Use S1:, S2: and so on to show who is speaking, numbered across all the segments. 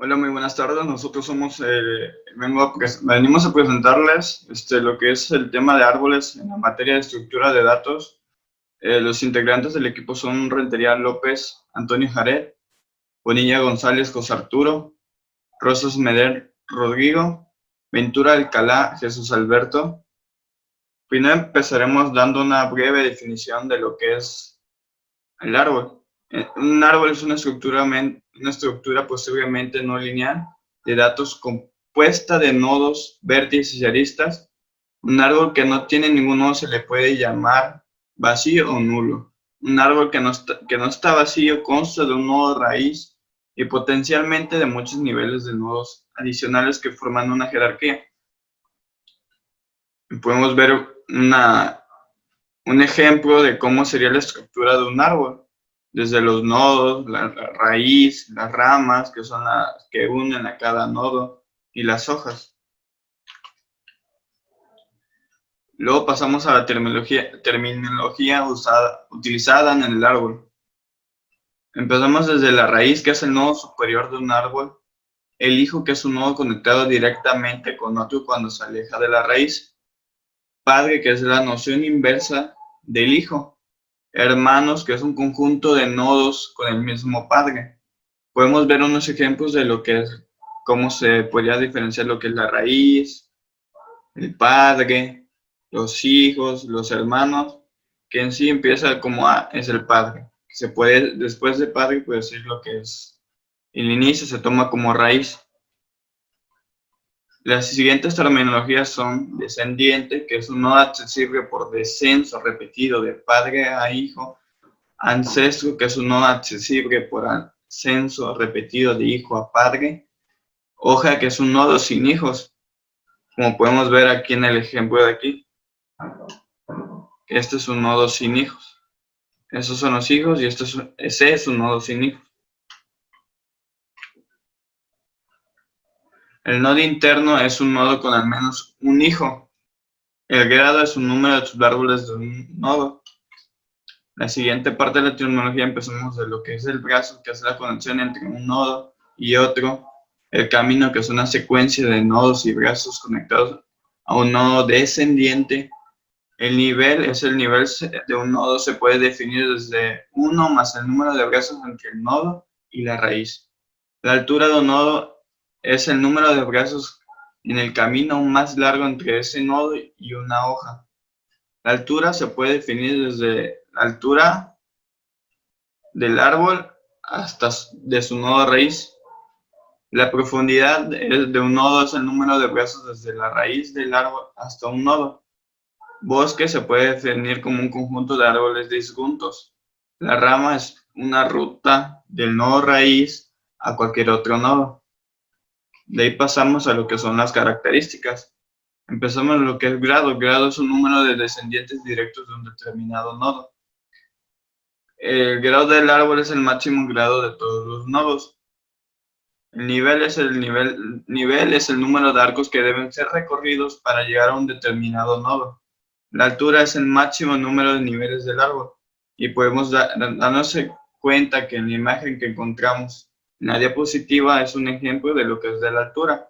S1: Hola, muy buenas tardes. Nosotros venimos a presentarles lo que es el tema de árboles en la materia de estructura de datos. Los integrantes del equipo son Rentería López, Antonio Jared, Bonilla González, José Arturo, Rosas Meder Rodrigo, Ventura Alcalá, Jesús Alberto. Primero empezaremos dando una breve definición de lo que es el árbol. Un árbol es una estructura posiblemente no lineal de datos compuesta de nodos, vértices y aristas. Un árbol que no tiene ningún nodo se le puede llamar vacío o nulo. Un árbol que no está vacío consta de un nodo raíz y potencialmente de muchos niveles de nodos adicionales que forman una jerarquía. Podemos ver un ejemplo de cómo sería la estructura de un árbol, desde los nodos, la raíz, las ramas, que son las que unen a cada nodo, y las hojas. Luego pasamos a la terminología utilizada en el árbol. Empezamos desde la raíz, que es el nodo superior de un árbol, el hijo, que es un nodo conectado directamente con otro cuando se aleja de la raíz, padre, que es la noción inversa del hijo, hermanos, que es un conjunto de nodos con el mismo padre. Podemos ver unos ejemplos de lo que es, cómo se podría diferenciar lo que es la raíz, el padre, los hijos, los hermanos, que en sí empieza como A, es el padre. Se puede, después de padre, puede decir lo que es el inicio, se toma como raíz. Las siguientes terminologías son descendiente, que es un nodo accesible por descenso repetido de padre a hijo, ancestro, que es un nodo accesible por ascenso repetido de hijo a padre, hoja, que es un nodo sin hijos, como podemos ver aquí en el ejemplo de aquí. Este es un nodo sin hijos. Estos son los hijos y ese es un nodo sin hijos. El nodo interno es un nodo con al menos un hijo. El grado es un número de subárboles de un nodo. La siguiente parte de la terminología empezamos de lo que es el brazo, que es la conexión entre un nodo y otro. El camino, que es una secuencia de nodos y brazos conectados a un nodo descendiente. El nivel es el nivel de un nodo, se puede definir desde 1 más el número de brazos entre el nodo y la raíz. La altura de un nodo es el número de brazos en el camino más largo entre ese nodo y una hoja. La altura se puede definir desde la altura del árbol hasta de su nodo raíz. La profundidad de un nodo es el número de brazos desde la raíz del árbol hasta un nodo. Bosque se puede definir como un conjunto de árboles disjuntos. La rama es una ruta del nodo raíz a cualquier otro nodo. De ahí pasamos a lo que son las características. Empezamos en lo que es grado. El grado es un número de descendientes directos de un determinado nodo. El grado del árbol es el máximo grado de todos los nodos. El nivel es el número de arcos que deben ser recorridos para llegar a un determinado nodo. La altura es el máximo número de niveles del árbol. Y podemos darnos cuenta que en la imagen que encontramos en la diapositiva es un ejemplo de lo que es de la altura.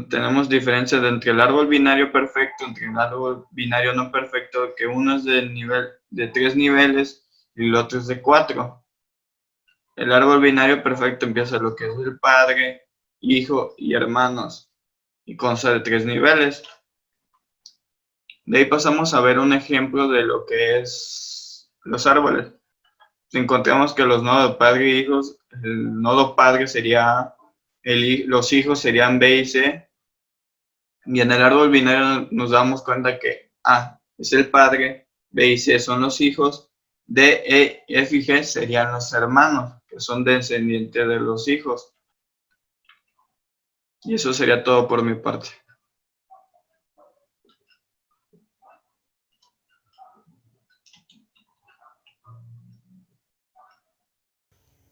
S1: Tenemos diferencias entre el árbol binario perfecto, entre el árbol binario no perfecto, que uno es de 3 niveles y el otro es de 4. El árbol binario perfecto empieza lo que es el padre, hijo y hermanos, y consta de 3 niveles. De ahí pasamos a ver un ejemplo de lo que es los árboles. Encontramos que los nodos padre e hijos, el nodo padre sería A, los hijos serían B y C, y en el árbol binario nos damos cuenta que A es el padre, B y C son los hijos, D, E, F y G serían los hermanos, que son descendientes de los hijos. Y eso sería todo por mi parte.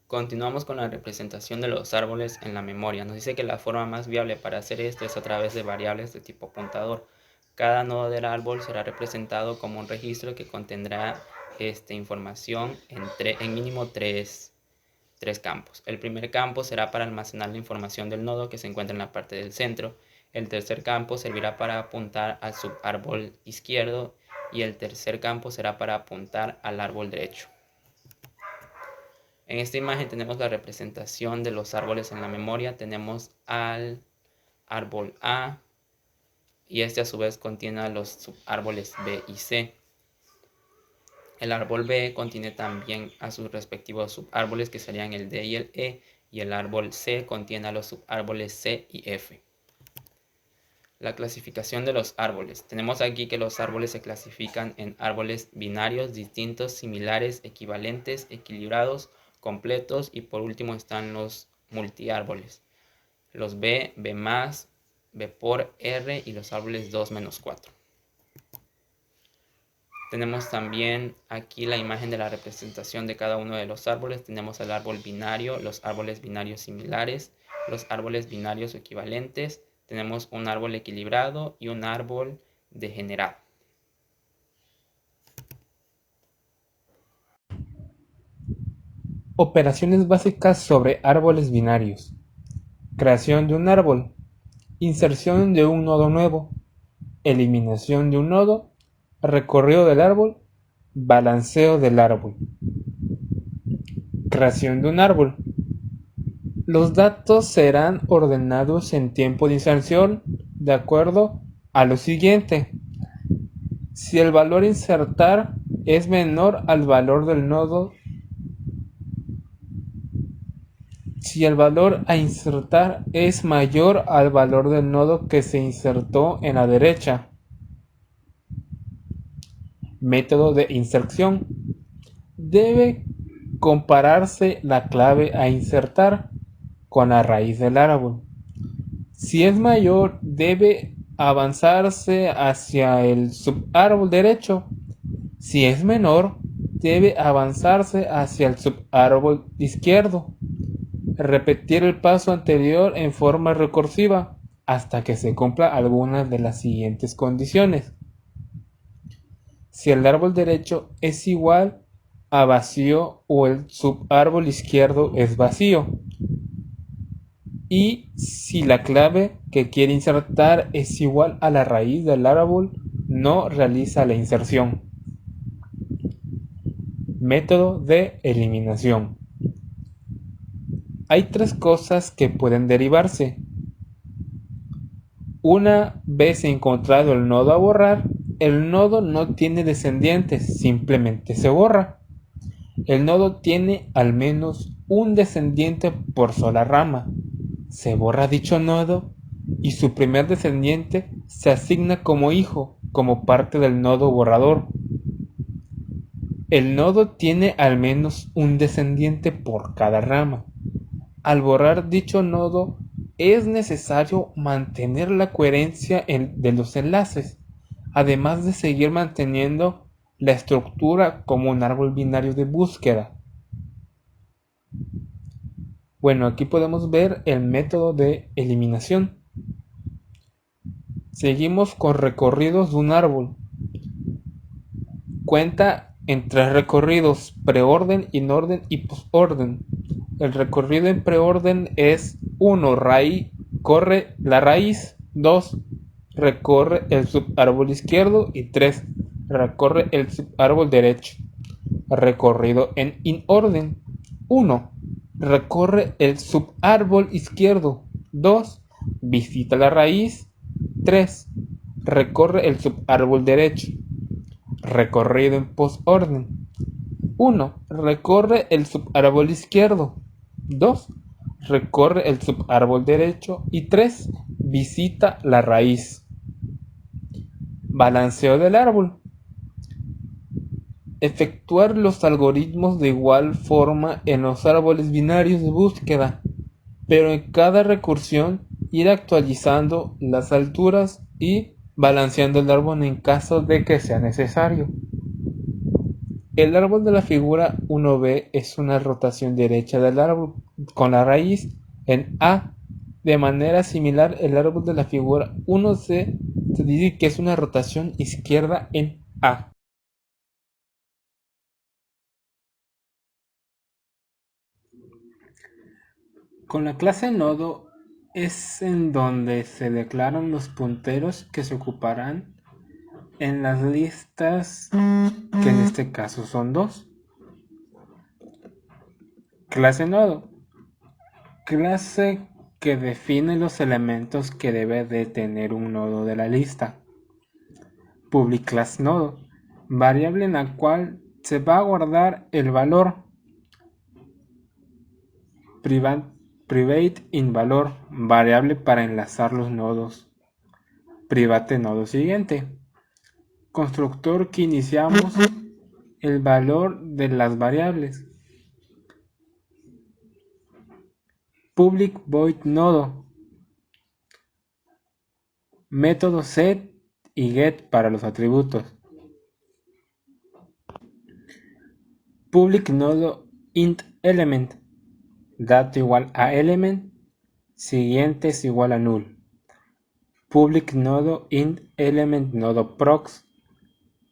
S2: Continuamos con la representación de los árboles en la memoria. Nos dice que la forma más viable para hacer esto es a través de variables de tipo contador. Cada nodo del árbol será representado como un registro que contendrá información en mínimo tres tres campos. El primer campo será para almacenar la información del nodo que se encuentra en la parte del centro. El tercer campo servirá para apuntar al subárbol izquierdo y el tercer campo será para apuntar al árbol derecho. En esta imagen tenemos la representación de los árboles en la memoria. Tenemos al árbol A y este a su vez contiene a los subárboles B y C. El árbol B contiene también a sus respectivos subárboles que serían el D y el E, y el árbol C contiene a los subárboles C y F. La clasificación de los árboles. Tenemos aquí que los árboles se clasifican en árboles binarios, distintos, similares, equivalentes, equilibrados, completos y por último están los multiárboles. Los B, B+, B por R y los árboles 2-4. Tenemos también aquí la imagen de la representación de cada uno de los árboles. Tenemos el árbol binario, los árboles binarios similares, los árboles binarios equivalentes. Tenemos un árbol equilibrado y un árbol degenerado.
S3: Operaciones básicas sobre árboles binarios. Creación de un árbol. Inserción de un nodo nuevo. Eliminación de un nodo. Recorrido del árbol. Balanceo del árbol. Creación de un árbol. Los datos serán ordenados en tiempo de inserción de acuerdo a lo siguiente. Si el valor a insertar es menor al valor del nodo, si el valor a insertar es mayor al valor del nodo que se insertó en la derecha. Método de inserción. Debe compararse la clave a insertar con la raíz del árbol. Si es mayor, debe avanzarse hacia el subárbol derecho. Si es menor, debe avanzarse hacia el subárbol izquierdo. Repetir el paso anterior en forma recursiva hasta que se cumpla alguna de las siguientes condiciones. Si el árbol derecho es igual a vacío o el subárbol izquierdo es vacío. Y si la clave que quiere insertar es igual a la raíz del árbol, no realiza la inserción. Método de eliminación. Hay tres cosas que pueden derivarse. Una vez encontrado el nodo a borrar, el nodo no tiene descendientes, simplemente se borra. El nodo tiene al menos un descendiente por sola rama. Se borra dicho nodo y su primer descendiente se asigna como hijo, como parte del nodo borrador. El nodo tiene al menos un descendiente por cada rama. Al borrar dicho nodo, es necesario mantener la coherencia de los enlaces, además de seguir manteniendo la estructura como un árbol binario de búsqueda. Bueno, aquí podemos ver el método de eliminación. Seguimos con recorridos de un árbol. Cuenta en tres recorridos: preorden, inorden y posorden. El recorrido en preorden es 1. Corre la raíz, 2. Recorre el subárbol izquierdo y 3. Recorre el subárbol derecho. Recorrido en inorden. 1. Recorre el subárbol izquierdo. 2. Visita la raíz. 3. Recorre el subárbol derecho. Recorrido en posorden. 1. Recorre el subárbol izquierdo. 2. Recorre el subárbol derecho. Y 3. Visita la raíz. Balanceo del árbol. Efectuar los algoritmos de igual forma en los árboles binarios de búsqueda, pero en cada recursión ir actualizando las alturas y balanceando el árbol en caso de que sea necesario. El árbol de la figura 1b es una rotación derecha del árbol con la raíz en A. De manera similar, el árbol de la figura 1c se dice que es una rotación izquierda en A. Con la clase nodo es en donde se declaran los punteros que se ocuparán en las listas, que en este caso son 2. Clase nodo. Clase que define los elementos que debe de tener un nodo de la lista. Public class nodo. Variable en la cual se va a guardar el valor. Private in valor. Variable para enlazar los nodos. Private nodo siguiente. Constructor que iniciamos el valor de las variables. Public void nodo. Método set y get para los atributos. Public nodo int element. Dato igual a element. Siguiente es igual a null. Public nodo int element nodo prox.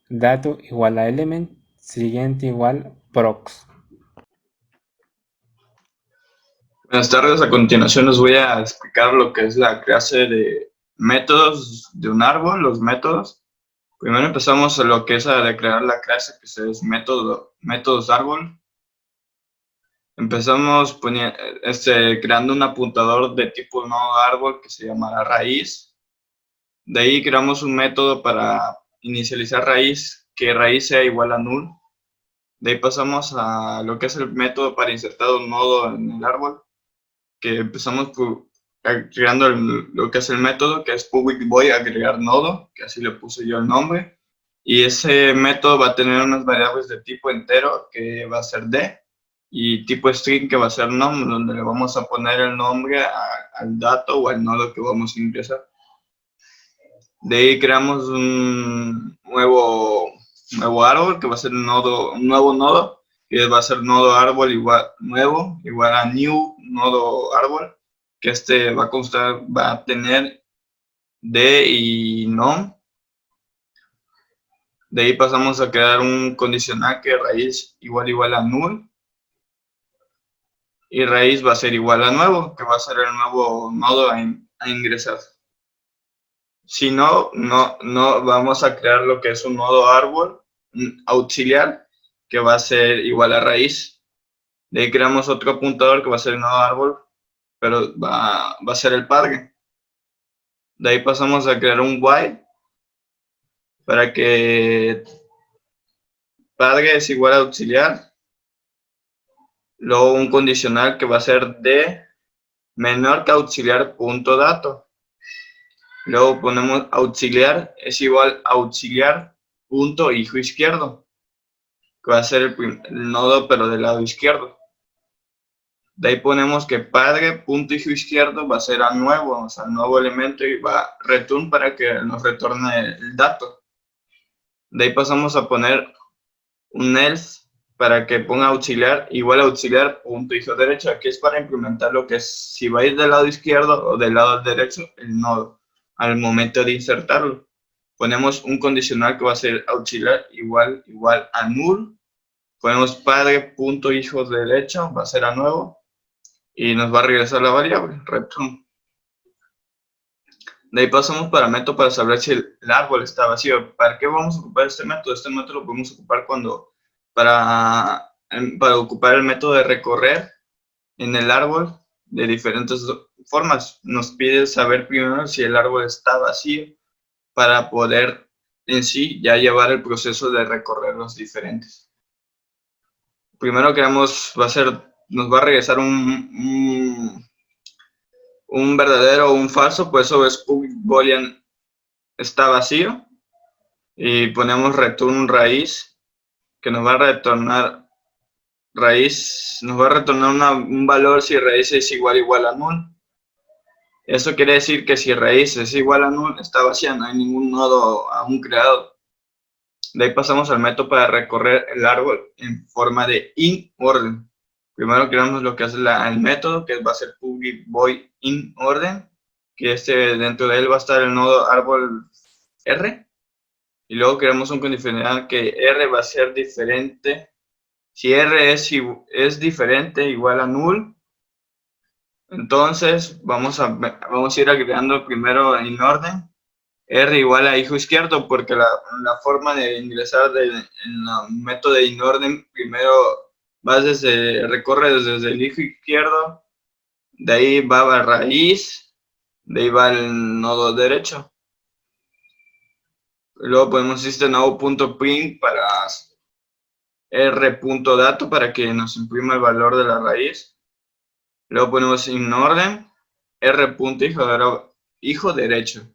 S3: Dato igual a element. Siguiente igual prox.
S1: Buenas tardes, a continuación les voy a explicar lo que es la clase de métodos de un árbol, los métodos. Primero empezamos a lo que es a declarar la clase, que es métodos árbol. Empezamos creando un apuntador de tipo nodo árbol que se llamará raíz. De ahí creamos un método para inicializar raíz, que raíz sea igual a null. De ahí pasamos a lo que es el método para insertar un nodo en el árbol, que empezamos creando lo que es el método, que es public void agregar nodo, que así le puse yo el nombre. Y ese método va a tener unas variables de tipo entero, que va a ser d, y tipo string, que va a ser num, donde le vamos a poner el nombre al dato o al nodo que vamos a ingresar. De ahí creamos un nuevo árbol, que va a ser un nuevo nodo, que va a ser nodo árbol igual a new nodo árbol, que va a tener d y num. De ahí pasamos a crear un condicional, que raíz igual a null, y raíz va a ser igual a nuevo, que va a ser el nuevo nodo a ingresar. Si no vamos a crear lo que es un nodo árbol auxiliar, que va a ser igual a raíz. De ahí creamos otro apuntador que va a ser el nodo árbol, pero va a ser el padre. De ahí pasamos a crear un while para que padre es igual a auxiliar. Luego un condicional que va a ser d menor que auxiliar punto dato. Luego ponemos auxiliar es igual a auxiliar punto hijo izquierdo, que va a ser el nodo pero del lado izquierdo. De ahí ponemos que padre punto hijo izquierdo va a ser a nuevo, o sea, nuevo elemento, y va a return para que nos retorne el dato. De ahí pasamos a poner un else para que ponga auxiliar igual a auxiliar punto hijo derecho. Aquí es para implementar lo que es si va a ir del lado izquierdo o del lado derecho el nodo al momento de insertarlo. Ponemos un condicional que va a ser auxiliar igual a null. Ponemos padre punto hijo derecho, va a ser a nuevo, y nos va a regresar la variable return. De ahí pasamos para método para saber si el árbol está vacío. ¿Para qué vamos a ocupar este método? Este método lo podemos ocupar para ocupar el método de recorrer en el árbol de diferentes formas. Nos pide saber primero si el árbol está vacío para poder en sí ya llevar el proceso de recorrer los diferentes. Primero nos va a regresar un verdadero o un falso, pues eso es public boolean está vacío, y ponemos return raíz, que nos va a retornar un valor si raíz es igual a null. Eso quiere decir que si raíz es igual a null, está vacía, no hay ningún nodo aún creado. De ahí pasamos al método para recorrer el árbol en forma de in orden. Primero creamos lo que es el método, que va a ser public void in orden, que dentro de él va a estar el nodo árbol R. Y luego creamos un condicional que R va a ser diferente. Si R es diferente igual a null, Entonces vamos a ir agregando primero en orden R igual a hijo izquierdo, porque la forma de ingresar en el método de inorden primero recorre desde el hijo izquierdo, de ahí va a raíz, de ahí va el nodo derecho. Luego ponemos system.out.print para r.dato para que nos imprima el valor de la raíz. Luego ponemos inorden r.hijo derecho.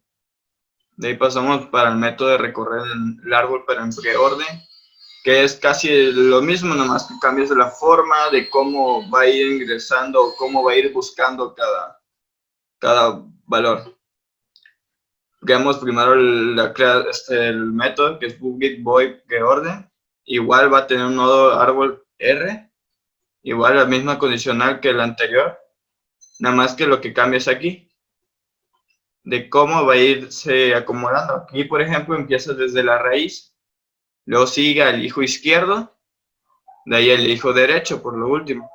S1: De ahí pasamos para el método de recorrer el árbol pero en preorden, que es casi lo mismo, nomás que cambias la forma de cómo va a ir ingresando o cómo va a ir buscando cada valor. Creamos primero el método que es bookgetBoy preorden. Igual va a tener un nodo árbol R, igual la misma condicional que el anterior, nada más que lo que cambia es aquí, de cómo va a irse acomodando. Aquí, por ejemplo, empieza desde la raíz, luego sigue el hijo izquierdo, de ahí el hijo derecho por lo último.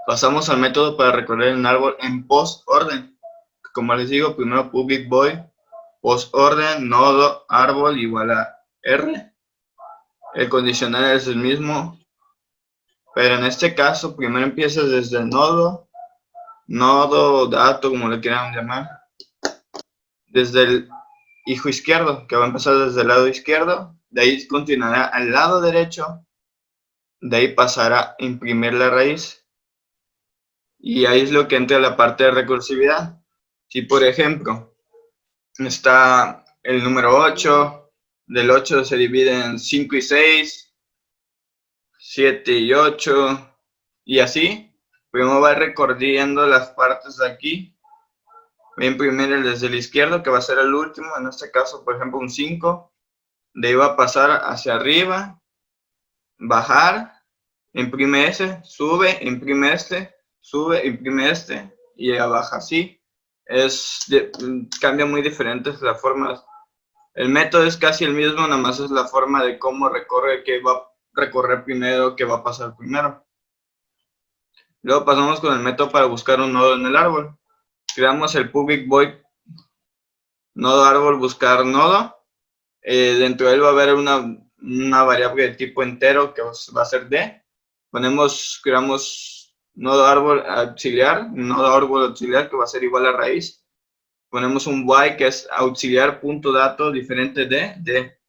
S1: Pasamos al método para recorrer un árbol en postorden. Como les digo, primero public void, postorden, nodo, árbol igual a R. El condicional es el mismo, pero en este caso primero empieza desde el nodo, dato, como le quieran llamar, desde el hijo izquierdo, que va a empezar desde el lado izquierdo, de ahí continuará al lado derecho, de ahí pasará a imprimir la raíz, y ahí es lo que entra la parte de recursividad. Si por ejemplo está el número 8, del 8 se divide en 5 y 6, 7 y 8, y así, primero va recorriendo las partes de aquí, voy a imprimir desde el izquierdo, que va a ser el último, en este caso, por ejemplo, un 5, de ahí va a pasar hacia arriba, bajar, imprime ese, sube, imprime este, sube, imprime este, y ya baja así. Cambia muy diferentes las formas. El método es casi el mismo, nada más es la forma de cómo recorre, qué va a recorrer primero, qué va a pasar primero. Luego pasamos con el método para buscar un nodo en el árbol. Creamos el public void nodo árbol buscar nodo. Dentro de él va a haber una variable de tipo entero que va a ser d. Creamos nodo árbol auxiliar, que va a ser igual a raíz. Ponemos un y que es auxiliar.dato diferente de d.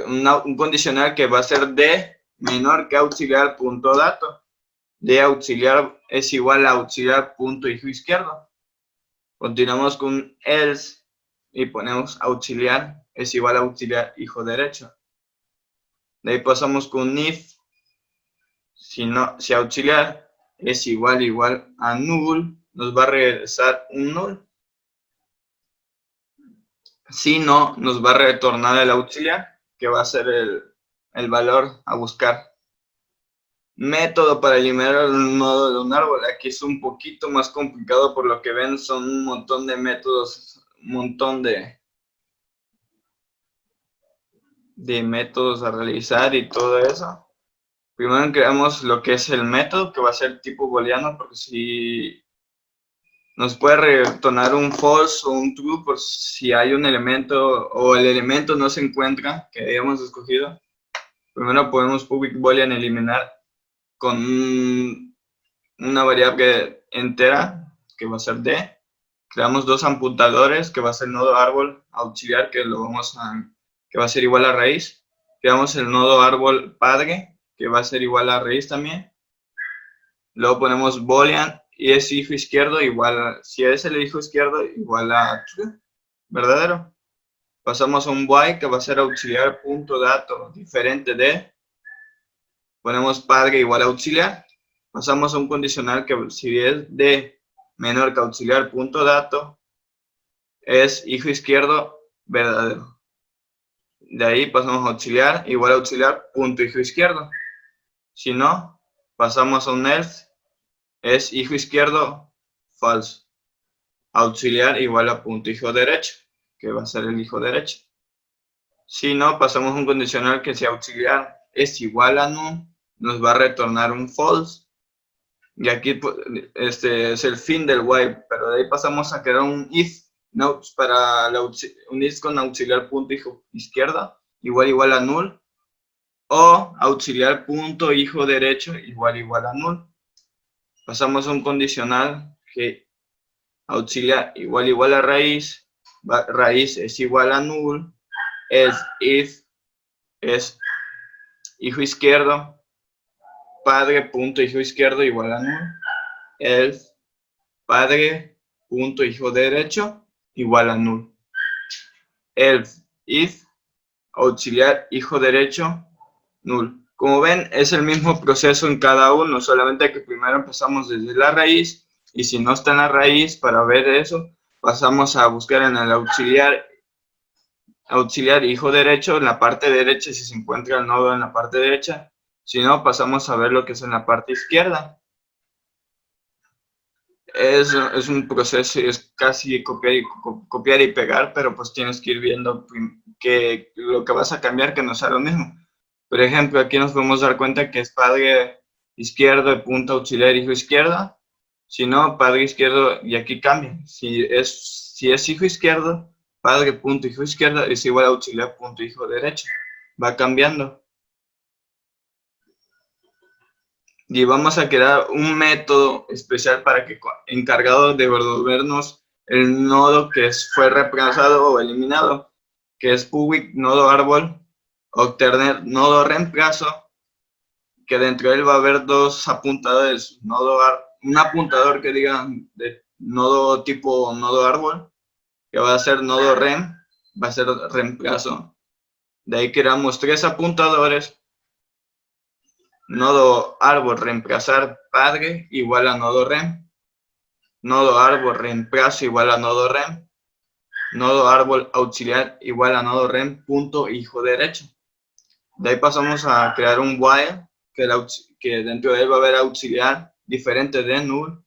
S1: Un condicional que va a ser d menor que auxiliar.dato. D auxiliar es igual a auxiliar.hijo izquierdo. Continuamos con else y ponemos auxiliar es igual a auxiliar hijo derecho. De ahí pasamos con if, si auxiliar es igual a null, nos va a regresar un null. Si no, nos va a retornar el auxiliar, que va a ser el valor a buscar. Método para eliminar el nodo de un árbol. Aquí es un poquito más complicado, por lo que ven, son un montón de métodos, un montón de métodos a realizar y todo eso. Primero creamos lo que es el método, que va a ser tipo booleano, porque si nos puede retornar un false o un true por si hay un elemento o el elemento no se encuentra que hayamos escogido. Primero podemos public boolean eliminar con una variable entera que va a ser d. Creamos dos apuntadores que va a ser el nodo árbol auxiliar que va a ser igual a raíz. Creamos el nodo árbol padre que va a ser igual a raíz también. Luego ponemos boolean y es hijo izquierdo igual, si es el hijo izquierdo igual a true, verdadero. Pasamos a un y que va a ser auxiliar.dato diferente de. Ponemos padre igual a auxiliar. Pasamos a un condicional que si es de menor que auxiliar.dato es hijo izquierdo verdadero. De ahí pasamos a auxiliar igual a auxiliar.hijo izquierdo. Si no, pasamos a un else, es hijo izquierdo falso. Auxiliar igual a punto hijo derecho, que va a ser el hijo derecho. Si no, pasamos a un condicional que si auxiliar es igual a no, nos va a retornar un false. Y aquí este es el fin del while, pero de ahí pasamos a crear un if, para un if con auxiliar punto hijo izquierda igual a null, o auxiliar punto hijo derecho igual a null. Pasamos a un condicional que auxiliar igual a raíz, raíz es igual a null, if es hijo izquierdo, padre punto hijo izquierdo igual a null, else padre punto hijo derecho igual a null, else if auxiliar hijo derecho null. Como ven, es el mismo proceso en cada uno, solamente que primero empezamos desde la raíz, y si no está en la raíz, para ver eso, pasamos a buscar en el auxiliar hijo derecho, en la parte derecha, si se encuentra el nodo en la parte derecha. Si no, pasamos a ver lo que es en la parte izquierda. Es un proceso, es casi copiar y pegar, pero pues tienes que ir viendo que lo que vas a cambiar que no sea lo mismo. Por ejemplo, aquí nos podemos dar cuenta que es padre izquierdo, punto auxiliar hijo izquierda. Si no, padre izquierdo, y aquí cambia. Si es hijo izquierdo, padre punto hijo izquierda es igual a auxiliar punto hijo derecho. Va cambiando. Y vamos a crear un método especial para que encargado de devolvernos el nodo que fue reemplazado o eliminado, que es public nodo árbol, obtener nodo reemplazo, que dentro de él va a haber dos apuntadores, un apuntador que diga de nodo tipo nodo árbol, que va a ser nodo rem, va a ser reemplazo. De ahí creamos tres apuntadores. Nodo árbol reemplazar padre igual a nodo rem. Nodo árbol reemplazo igual a nodo rem. Nodo árbol auxiliar igual a nodo rem punto hijo derecho. De ahí pasamos a crear un while que dentro de él va a haber auxiliar diferente de null.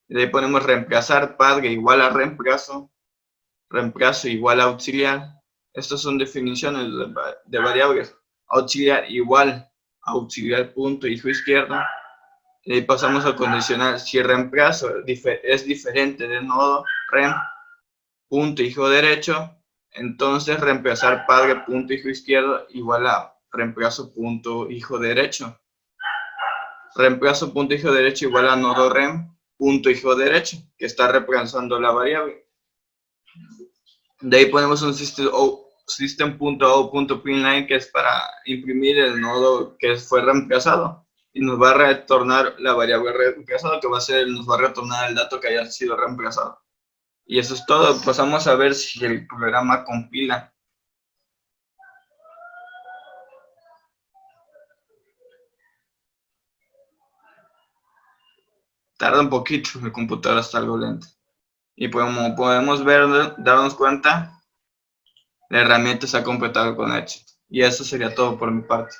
S1: De ahí ponemos reemplazar padre igual a reemplazo. Reemplazo igual a auxiliar. Estas son definiciones de variables. Auxiliar igual auxiliar punto hijo izquierdo, y ahí pasamos al condicional. Si el reemplazo es diferente de nodo rem punto hijo derecho, entonces reemplazar padre punto hijo izquierdo igual a reemplazo punto hijo derecho. Reemplazo punto hijo derecho igual a nodo rem punto hijo derecho, que está reemplazando la variable. De ahí ponemos un system.out.println, que es para imprimir el nodo que fue reemplazado, y nos va a retornar la variable reemplazada, que nos va a retornar el dato que haya sido reemplazado. Y eso es todo. Pasamos a ver si el programa compila. Tarda un poquito, mi computadora está algo lenta. Y como podemos ver, darnos cuenta, la herramienta se ha completado con éxito. Y eso sería todo por mi parte.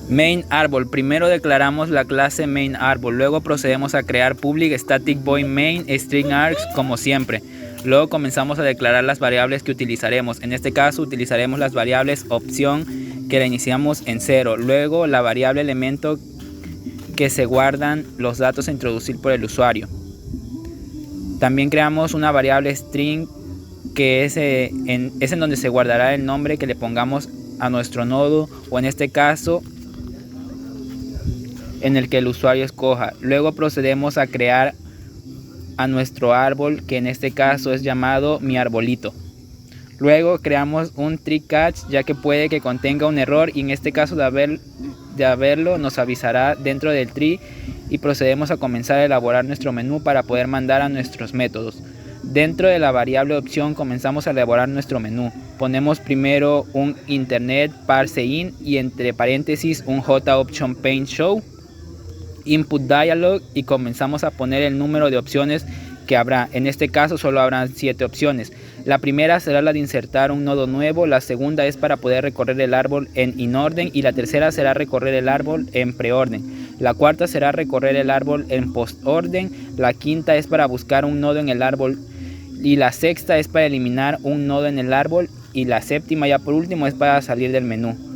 S2: Main árbol. Primero declaramos la clase main árbol. Luego procedemos a crear public static void main string args como siempre. Luego comenzamos a declarar las variables que utilizaremos. En este caso utilizaremos las variables opción, que la iniciamos en 0. Luego la variable elemento, que se guardan los datos a introducir por el usuario. También creamos una variable string, que es en donde se guardará el nombre que le pongamos a nuestro nodo, o en este caso en el que el usuario escoja. Luego procedemos a crear a nuestro árbol, que en este caso es llamado mi arbolito. Luego creamos un tree catch, ya que puede que contenga un error, y en este caso de haberlo nos avisará dentro del tree, y procedemos a comenzar a elaborar nuestro menú para poder mandar a nuestros métodos. Dentro de la variable opción comenzamos a elaborar nuestro menú. Ponemos primero un internet parseIn y entre paréntesis un JOption paint show input dialog, y comenzamos a poner el número de opciones que habrá. En este caso solo habrán 7 opciones. La primera será la de insertar un nodo nuevo, la segunda es para poder recorrer el árbol en inorden, y la tercera será recorrer el árbol en preorden. La cuarta será recorrer el árbol en postorden, la quinta es para buscar un nodo en el árbol, y la sexta es para eliminar un nodo en el árbol, y la séptima, ya por último, es para salir del menú.